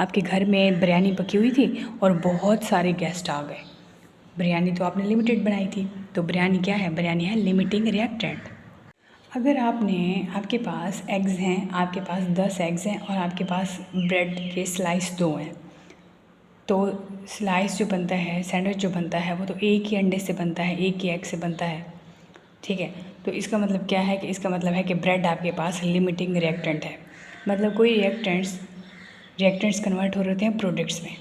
आपके घर में बिरयानी पकी हुई थी और बहुत सारे गेस्ट आ गए। बिरयानी तो आपने लिमिटेड बनाई थी, तो बिरयानी क्या है? बिरयानी है लिमिटिंग रिएक्टेंट। अगर आपके पास एग्ज़ हैं, आपके पास 10 एग्ज़ हैं और आपके पास ब्रेड के स्लाइस 2 हैं, तो स्लाइस जो बनता है, सैंडविच जो बनता है, वो तो एक ही अंडे से बनता है, एक ही एग से बनता है। ठीक है, तो इसका मतलब क्या है कि इसका मतलब है कि ब्रेड आपके पास लिमिटिंग रिएक्टेंट है। मतलब कोई रिएक्टेंट्स कन्वर्ट हो रहे हैं प्रोडक्ट्स में।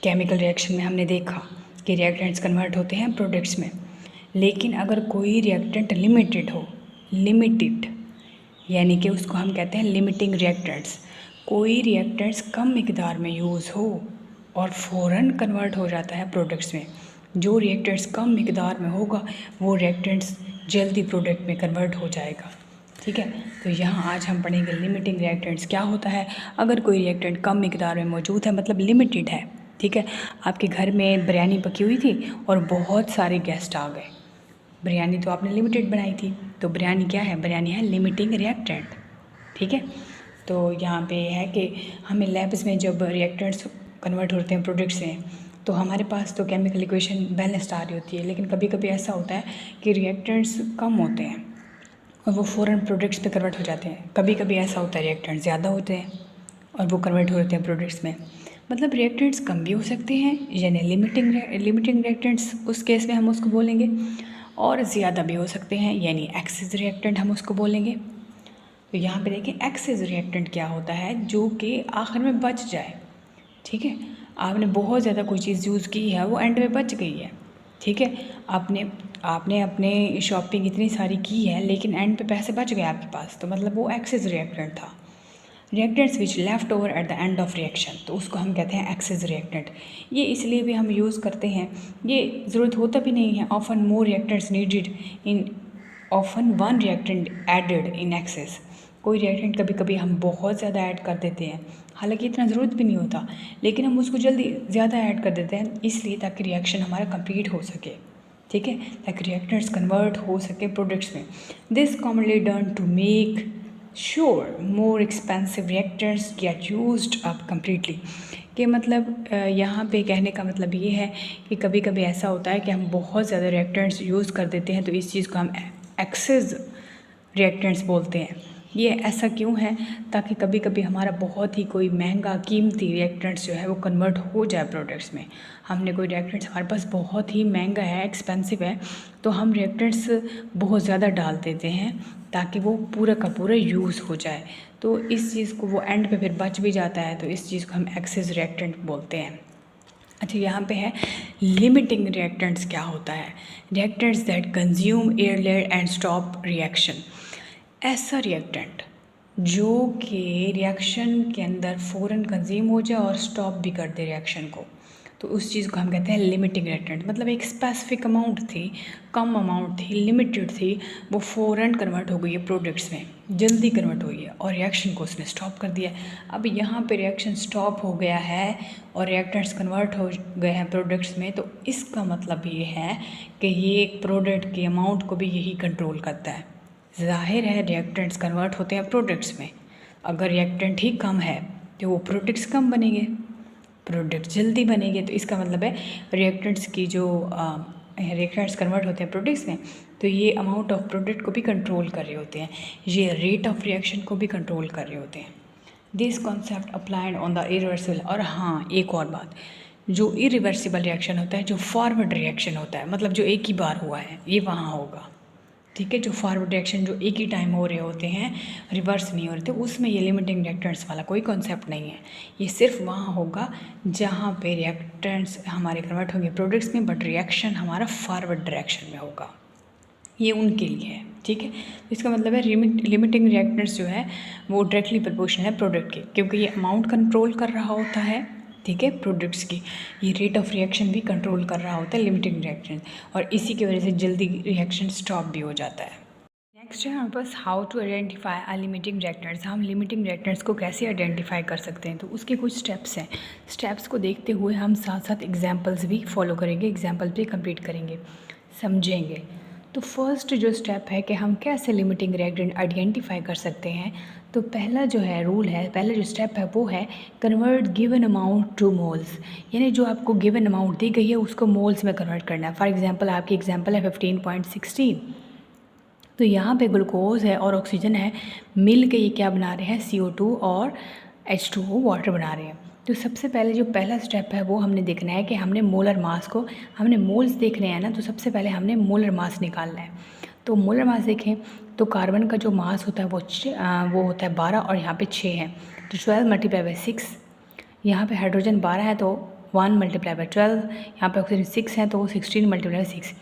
केमिकल रिएक्शन में हमने देखा कि रिएक्टेंट्स कन्वर्ट होते हैं प्रोडक्ट्स में। लेकिन अगर कोई रिएक्टेंट लिमिटेड यानी कि उसको हम कहते हैं लिमिटिंग रिएक्टेंट्स। कोई रिएक्टेंट्स कम मिकदार में यूज़ हो और फ़ौरन कन्वर्ट हो जाता है प्रोडक्ट्स में। जो रिएक्टेंट्स कम मिकदार में होगा वो रिएक्टेंट्स जल्दी प्रोडक्ट में कन्वर्ट हो जाएगा। ठीक है, तो यहाँ आज हम पढ़ेंगे लिमिटिंग रिएक्टेंट्स क्या होता है। अगर कोई रिएक्टेंट कम मिकदार में मौजूद है, मतलब लिमिटेड है। ठीक है, आपके घर में बिरयानी पकी हुई थी और बहुत सारे गेस्ट आ गए। बिरयानी तो आपने लिमिटेड बनाई थी, तो बिरयानी क्या है? बिरयानी है लिमिटिंग रिएक्टेंट। ठीक है, तो यहाँ पे है कि हमें लैब्स में जब रिएक्टेंट्स कन्वर्ट होते हैं प्रोडक्ट्स में, तो हमारे पास तो केमिकल इक्वेशन बैलेंस्ड आ रही होती है। लेकिन कभी कभी ऐसा होता है कि रिएक्टेंट्स कम होते हैं और वो फ़ौरन प्रोडक्ट्स पे कन्वर्ट हो जाते हैं। कभी कभी ऐसा होता है रिएक्टेंट्स ज़्यादा होते हैं और वो कन्वर्ट होते हैं प्रोडक्ट्स में। मतलब रिएक्टेंट्स कम भी हो सकते हैं, यानी लिमिटिंग रिएक्टेंट्स उस केस में हम उसको बोलेंगे, और ज़्यादा भी हो सकते हैं, यानी एक्सेस रिएक्टेंट हम उसको बोलेंगे। तो यहाँ पे देखिए एक्सेस रिएक्टेंट क्या होता है, जो कि आखिर में बच जाए। ठीक है, आपने बहुत ज़्यादा कोई चीज़ यूज़ की है, वो एंड में बच गई है। ठीक है, आपने अपने शॉपिंग इतनी सारी की है लेकिन एंड पे पैसे बच गए आपके पास, तो मतलब वो एक्सेस रिएक्टेंट था। Reactants which left over at the end of reaction, तो उसको हम कहते हैं एक्सेस रिएक्टेंट। ये इसलिए भी हम यूज़ करते हैं, ये ज़रूरत होता भी नहीं है। Often more reactants needed in often one reactant added in excess. कोई रिएक्टेंट कभी कभी हम बहुत ज़्यादा ऐड कर देते हैं, हालांकि इतना ज़रूरत भी नहीं होता, लेकिन हम उसको जल्दी ज़्यादा ऐड कर देते हैं, इसलिए ताकि रिएक्शन हमारा कंप्लीट हो सके। ठीक है, ताकि रिएक्टेंट्स कन्वर्ट हो सके प्रोडक्ट्स में। This commonly done to make sure more expensive reactants get used up completely. कि मतलब यहाँ पे कहने का मतलब ये है कि कभी कभी ऐसा होता है कि हम बहुत ज़्यादा रिएक्टेंट्स यूज़ कर देते हैं, तो इस चीज़ को हम एक्सेस रिएक्टेंट्स बोलते हैं। ये ऐसा क्यों है? ताकि कभी कभी हमारा बहुत ही कोई महंगा कीमती रिएक्टेंट्स जो है वो कन्वर्ट हो जाए प्रोडक्ट्स में। हमने कोई रिएक्टेंट्स हमारे पास बहुत ही महंगा है, एक्सपेंसिव है, तो हम रिएक्टेंट्स बहुत ज़्यादा डाल देते हैं ताकि वो पूरा का पूरा यूज़ हो जाए। तो इस चीज़ को वो एंड पे फिर बच भी जाता है, तो इस चीज़ को हम एक्सेस रिएक्टेंट बोलते हैं। अच्छा, यहाँ पे है लिमिटिंग रिएक्टेंट्स क्या होता है। Reactants that consume air layer and stop reaction. ऐसा रिएक्टेंट जो कि रिएक्शन के अंदर फ़ौरन कंज्यूम हो जाए और स्टॉप भी कर दे रिएक्शन को, तो उस चीज़ को हम कहते हैं लिमिटिंग रिएक्टेंट। मतलब एक स्पेसिफिक अमाउंट थी, कम अमाउंट थी, लिमिटेड थी, वो फ़ौरन कन्वर्ट हो गई है प्रोडक्ट्स में, जल्दी कन्वर्ट हुई है और रिएक्शन को उसने स्टॉप कर दिया। अब यहाँ पे रिएक्शन स्टॉप हो गया है और रिएक्टेंट्स कन्वर्ट हो गए हैं प्रोडक्ट्स में, तो इसका मतलब ये है कि ये एक प्रोडक्ट के अमाउंट को भी यही कंट्रोल करता है। ज़ाहिर है रिएक्टेंट्स कन्वर्ट होते हैं प्रोडक्ट्स में, अगर रिएक्टेंट ही कम है तो वो प्रोडक्ट्स कम बनेंगे, प्रोडक्ट जल्दी बनेंगे। तो इसका मतलब है रिएक्टेंट्स की जो रिएक्टेंट्स कन्वर्ट होते हैं प्रोडक्ट्स में, तो ये अमाउंट ऑफ प्रोडक्ट को भी कंट्रोल कर रहे होते हैं, ये रेट ऑफ रिएक्शन को भी कंट्रोल कर रहे होते हैं। This concept applied on the irreversible. और हाँ, एक और बात, जो इरिवर्सिबल रिएक्शन होता है, जो फॉरवर्ड रिएक्शन होता है, मतलब जो एक ही बार हुआ है, ये वहाँ होगा। ठीक है, जो फॉरवर्ड रिएक्शन जो एक ही टाइम हो रहे होते हैं, रिवर्स नहीं हो रहे थे, उसमें ये लिमिटिंग रिएक्टेंट्स वाला कोई कॉन्सेप्ट नहीं है। ये सिर्फ वहाँ होगा जहाँ पे रिएक्टेंट्स हमारे कन्वर्ट होंगे प्रोडक्ट्स में, बट रिएक्शन हमारा फॉरवर्ड डायरेक्शन में होगा, ये उनके लिए है। ठीक है, इसका मतलब है लिमिटिंग रिएक्टेंट्स जो है वो डायरेक्टली प्रोपोर्शनल है प्रोडक्ट के, क्योंकि ये अमाउंट कंट्रोल कर रहा होता है। ठीक है, प्रोडक्ट्स की ये रेट ऑफ रिएक्शन भी कंट्रोल कर रहा होता है लिमिटिंग रिएक्शन, और इसी की वजह से जल्दी रिएक्शन स्टॉप भी हो जाता है। नेक्स्ट है हमारे पास how to identify a limiting reactants. हम लिमिटिंग रिएक्टेंट्स को कैसे आइडेंटिफाई कर सकते हैं, तो उसके कुछ स्टेप्स हैं। स्टेप्स को देखते हुए हम साथ साथ एग्जाम्पल्स भी फॉलो करेंगे, एग्जाम्पल भी कंप्लीट करेंगे, समझेंगे। तो फर्स्ट जो स्टेप है कि हम कैसे लिमिटिंग रिएक्टेंट आइडेंटिफाई कर सकते हैं, तो पहला जो है रूल है, पहला जो स्टेप है वो है convert given amount two moles. यानी जो आपको गिवन अमाउंट दी गई है उसको मोल्स में कन्वर्ट करना है। फॉर एग्जांपल आपकी एग्जांपल है 15.16, तो यहाँ पे ग्लूकोज है और ऑक्सीजन है, मिल के ये क्या बना रहे हैं, CO2 और H2O वाटर बना रहे हैं। तो सबसे पहले जो पहला स्टेप है वो हमने देखना है कि हमने मोलर मास को, हमने मोल्स देखने हैं ना, तो सबसे पहले हमने मोलर मास निकालना है। तो मोलर मास देखें तो कार्बन का जो मास होता है वो होता है 12 और यहाँ पे 6 है, तो 12 मल्टीप्लाई बाई 6। यहाँ पे हाइड्रोजन 12 है तो 1 मल्टीप्लाई बाई 12, यहाँ पे ऑक्सीजन 6 है तो वो 16 मल्टीप्लाई बाई 6।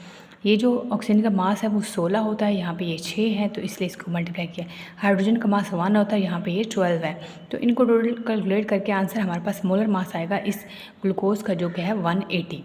ये जो ऑक्सीजन का मास है वो 16 होता है, यहाँ पे ये 6 है तो इसलिए इसको मल्टीप्लाई किया। हाइड्रोजन का मास 1 होता है, यहाँ पे ये 12 है, तो इनको टोटल कैलकुलेट करके आंसर हमारे पास मोलर मास आएगा इस ग्लूकोज का जो कि है 180।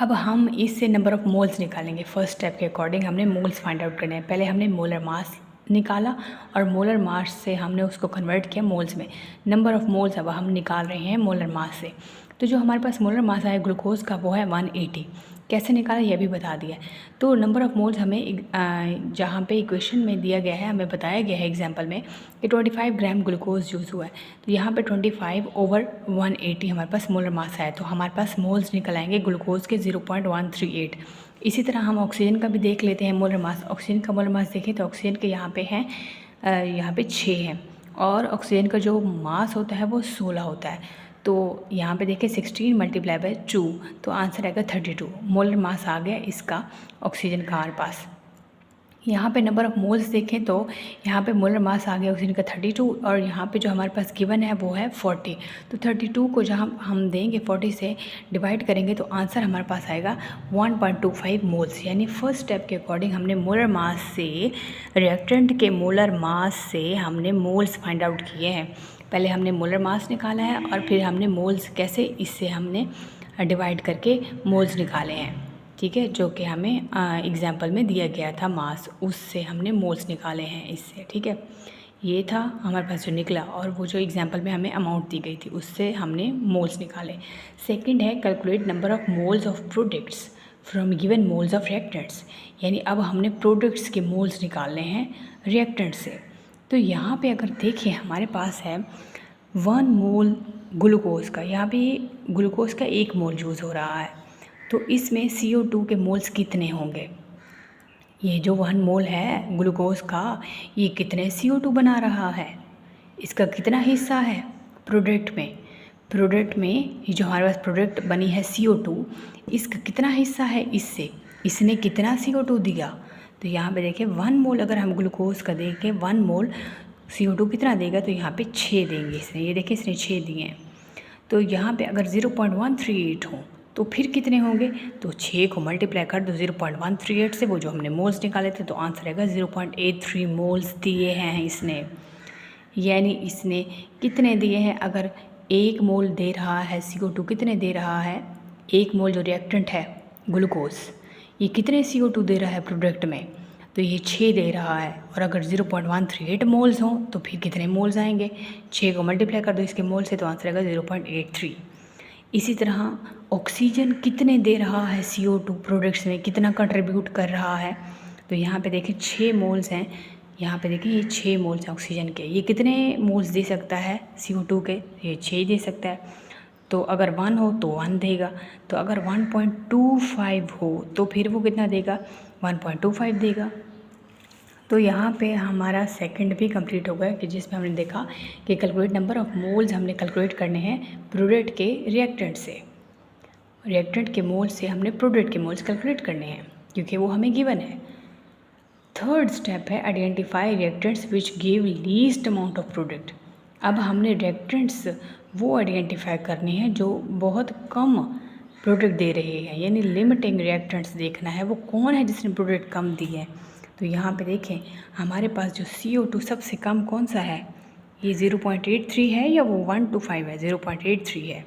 अब हम इससे नंबर ऑफ़ मोल्स निकालेंगे। फर्स्ट स्टेप के अकॉर्डिंग हमने मोल्स फाइंड आउट करने हैं। पहले हमने मोलर मास निकाला और मोलर मास से हमने उसको कन्वर्ट किया मोल्स में। नंबर ऑफ़ मोल्स अब हम निकाल रहे हैं मोलर मास से। तो जो हमारे पास मोलर मास है ग्लूकोज का वो है 180। कैसे निकाला यह भी बता दिया। तो नंबर ऑफ़ मोल्स हमें जहाँ पे इक्वेशन में दिया गया है, हमें बताया गया है एग्जांपल में कि 25 ग्राम ग्लूकोज यूज़ हुआ है, तो यहाँ पे 25/180 हमारे पास मोलर मास है, तो हमारे पास मोल्स निकल आएंगे ग्लूकोज के 0.138। इसी तरह हम ऑक्सीजन का भी देख लेते हैं मोलर मास। ऑक्सीजन का मोलर मास देखें तो ऑक्सीजन के यहाँ पे 6 है और ऑक्सीजन का जो मास होता है वो 16 होता है। तो यहाँ पे देखिए 16 मल्टीप्लाई बाई 2, तो आंसर आएगा 32। मोलर मास आ गया इसका ऑक्सीजन का हमारे पास। यहाँ पे नंबर ऑफ़ मोल्स देखें तो यहाँ पे मोलर मास आ गया ऑक्सीजन का 32 और यहाँ पे जो हमारे पास गिवन है वो है 40। तो 32 को जहाँ हम देंगे 40 से डिवाइड करेंगे तो आंसर हमारे पास आएगा 1.25 मोल्स। यानी फर्स्ट स्टेप के अकॉर्डिंग हमने मोलर मास से, रिएक्टेंट के मोलर मास से हमने मोल्स फाइंड आउट किए हैं। पहले हमने मोलर मास निकाला है और फिर हमने मोल्स कैसे, इससे हमने डिवाइड करके मोल्स निकाले हैं, ठीक है, जो कि हमें एग्जाम्पल में दिया गया था मास, उससे हमने मोल्स निकाले हैं इससे, ठीक है। ये था हमारे पास जो निकला, और वो जो एग्जाम्पल में हमें अमाउंट दी गई थी उससे हमने मोल्स निकाले। सेकंड है calculate number of moles of products from given moles of reactants. यानी अब हमने प्रोडक्ट्स के मोल्स निकालने हैं रिएक्टेंट से। तो यहाँ पे अगर देखें हमारे पास है 1 मोल ग्लूकोज का, यहाँ पे ग्लूकोज का 1 मोल यूज़ हो रहा है, तो इसमें CO2 के मोल्स कितने होंगे। ये जो 1 मोल है ग्लूकोज का, ये कितने CO2 बना रहा है, इसका कितना हिस्सा है प्रोडक्ट में। प्रोडक्ट में ये जो हमारे पास प्रोडक्ट बनी है CO2, इसका कितना हिस्सा है इससे, इसने कितना CO2 दिया। तो यहाँ पे देखिए 1 मोल अगर हम ग्लूकोज का देखें 1 मोल CO2 कितना देगा, तो यहाँ पे 6 देंगे इसने। ये देखिए इसने 6 दिए हैं। तो यहाँ पे अगर 0.138 हो तो फिर कितने होंगे, तो 6 को मल्टीप्लाई कर दो 0.138 से, वो जो हमने मोल्स निकाले थे, तो आंसर आएगा 0.83 मोल्स दिए हैं इसने। यानी इसने कितने दिए हैं, अगर 1 मोल दे रहा है CO2 कितने दे रहा है, 1 मोल जो रिएक्टेंट है ग्लूकोज, ये कितने CO2 दे रहा है प्रोडक्ट में, तो ये 6 दे रहा है। और अगर 0.138 मोल्स हों तो फिर कितने मोल्स आएंगे, 6 को मल्टीप्लाई कर दो इसके मोल से, तो आंसर आएगा 0.83। इसी तरह ऑक्सीजन कितने दे रहा है CO2 प्रोडक्ट्स में, कितना कंट्रीब्यूट कर रहा है, तो यहाँ पे देखिए 6 मोल्स हैं। यहाँ पे देखिए ये 6 मोल्स हैं ऑक्सीजन के, ये कितने मोल्स दे सकता है CO2 के, ये 6 दे सकता है। तो अगर 1 हो तो 1 देगा, तो अगर 1.25 हो तो फिर वो कितना देगा, 1.25 देगा। तो यहाँ पे हमारा सेकंड भी कंप्लीट हो गया कि जिसमें हमने देखा कि कैलकुलेट नंबर ऑफ़ मोल्स हमने कैलकुलेट करने हैं प्रोडक्ट के रिएक्टेंट से। रिएक्टेंट के मोल्स से हमने प्रोडक्ट के मोल्स कैलकुलेट करने हैं क्योंकि वो हमें गिवन है। थर्ड स्टेप है identify reactants which give least amount of product. अब हमने रिएक्टेंट्स वो आइडेंटिफाई करने हैं जो बहुत कम प्रोडक्ट दे रहे हैं, यानी लिमिटिंग रिएक्टेंट्स देखना है वो कौन है जिसने प्रोडक्ट कम दी है। तो यहाँ पे देखें हमारे पास जो CO2 सबसे कम कौन सा है, ये 0.83 है या वो 125 है, 0.83 है,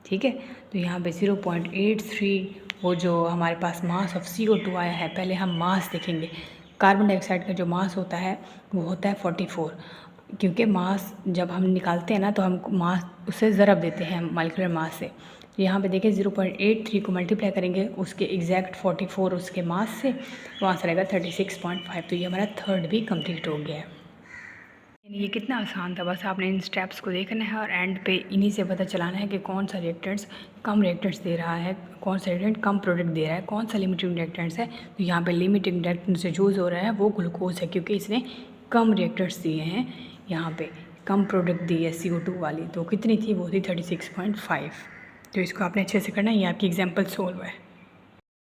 ठीक है। तो यहाँ पे 0.83 वो जो हमारे पास मास ऑफ CO2 आया है, पहले हम मास देखेंगे। कार्बन डाइऑक्साइड का जो मास होता है वो होता है 44, क्योंकि मास जब हम निकालते हैं ना तो हम मास उससे ज़रब देते हैं मॉलिक्यूलर मास से, तो यहाँ पे देखिए 0.83 को मल्टीप्लाई करेंगे उसके एग्जैक्ट 44 उसके मास से, तो आंसर आएगा 36.5। तो ये हमारा थर्ड भी कंप्लीट हो गया है। ये कितना आसान था, बस आपने इन स्टेप्स को देखना है और एंड पे इन्हीं से पता चलाना है कि कौन सा रिएक्टेंट्स कम रिएक्टेंट्स दे रहा है, कौन सा रिएक्टेंट कम प्रोडक्ट दे रहा है, कौन सा लिमिटिंग रिएक्टेंट्स है। तो यहाँ पे लिमिटिंग रिएक्टेंट से चूज़ हो रहा है वो ग्लूकोज है, क्योंकि इसने कम रिएक्टेंट्स दिए हैं, यहाँ पे कम प्रोडक्ट दी है CO2 वाली। तो कितनी थी, वो थी 36.5। तो इसको आपने अच्छे से करना है, ये आपकी एग्जाम्पल सोल्व है।